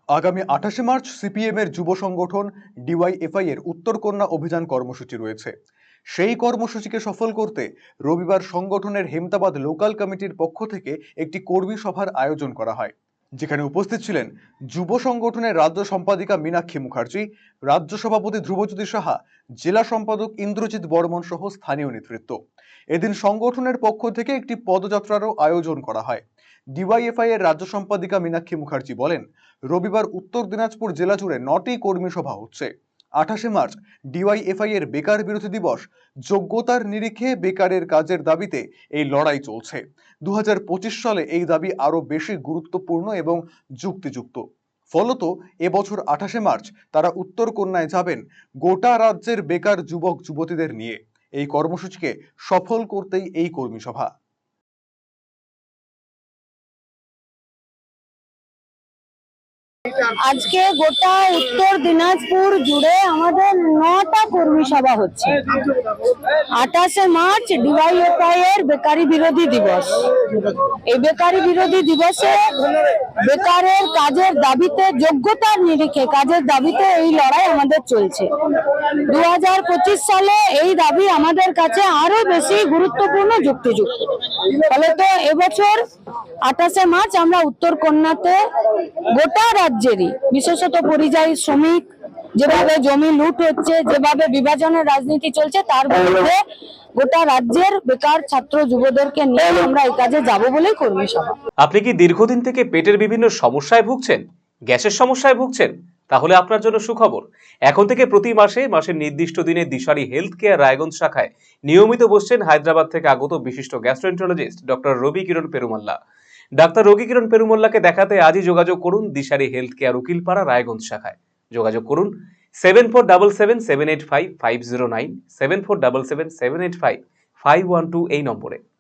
আগামী 28শে March CPM এর যুব সংগঠন ডিওয়াইএফআই এর উত্তরকন্যা অভিযান কর্মসূচি রয়েছে। সেই কর্মসূচিকে সফল করতে রবিবার সংগঠনের হেমতাবাদ লোকাল কমিটির পক্ষ থেকে একটি কর্মী সভার আয়োজন করা হয়, যেখানে উপস্থিত ছিলেন যুব সংগঠনের রাজ্য সম্পাদিকা মীনাক্ষী মুখার্জি, রাজ্য সভাপতি ধ্রুবজ্যোতি সাহা, জেলা সম্পাদক ইন্দ্রজিৎ বর্মন সহ স্থানীয় নেতৃত্ব। এদিন সংগঠনের পক্ষ থেকে একটি পদযাত্রারও আয়োজন করা হয়। ডিওয়াইএফআই এর রাজ্য সম্পাদিকা মীনাক্ষী মুখার্জি বলেন, রবিবার উত্তর দিনাজপুর জেলা জুড়ে 9টি কর্মী সভা হচ্ছে। 28শে মার্চ ডিওয়াইএফআই এর বেকার বিরোধী দিবস। যোগ্যতার নিরিখে বেকারের কাজের দাবিতে এই লড়াই চলছে। 2025 সালে এই দাবি আরো বেশি গুরুত্বপূর্ণ এবং যুক্তিযুক্ত। ফলত এবছর 28শে মার্চ তারা উত্তরকন্যায় যাবেন গোটা রাজ্যের বেকার যুবক যুবতীদের নিয়ে। এই কর্মসূচিকে সফল করতেই এই কর্মী সভা। আজকে গোটা উত্তর দিনাজপুর জুড়ে আমাদের 9টা কর্মী সভা হচ্ছে। 28শে মার্চ ডিওয়াইএফআই এর বেকারি বিরোধী দিবস। এই বেকারি বিরোধী দিবসে বেকারের কাজের দাবিতে, যোগ্যতার নিরিখে কাজের দাবিতে এই লড়াই আমাদের চলছে। 2025 সালে এই দাবি আমাদের কাছে আরো বেশি গুরুত্বপূর্ণ, যুক্তিযুক্ত। ফলত এবছর 28শে মার্চ আমরা উত্তরকন্যাতে গোটা রাজ্যেরই, বিশেষত পরিযায়ী শ্রমিক, যেভাবে জমি লুট হচ্ছে, যেভাবে বিভাজনের রাজনীতি চলছে, তার বিরুদ্ধে গোটা রাজ্যের বেকার ছাত্র যুবদেরকে নিয়ে আমরা এই কাজে যাব বলেই কর্মী সভা। আপনি কি দীর্ঘদিন থেকে পেটের বিভিন্ন সমস্যায় ভুগছেন, গ্যাসের সমস্যায় ভুগছেন? তাহলে আপনার জন্য সুখবর। এখন থেকে প্রতি মাসের নির্দিষ্ট দিনে দিশারি হেলথ কেয়ার রায়গঞ্জ শাখায় নিয়মিত বসছেন হায়দ্রাবাদ থেকে আগত বিশিষ্ট গ্যাস্ট্রোএন্টারোলজিস্ট ডক্টর রবি কিরণ পেরুমাল্লা। ডাক্তার রবি কিরণ পেরুমাল্লাকে দেখাতে আজই যোগাযোগ করুন দিশারি হেলথ কেয়ার উকিলপাড়া রায়গঞ্জ শাখায়। যোগাযোগ করুন 7477785509, 7477785512 এই নম্বরে।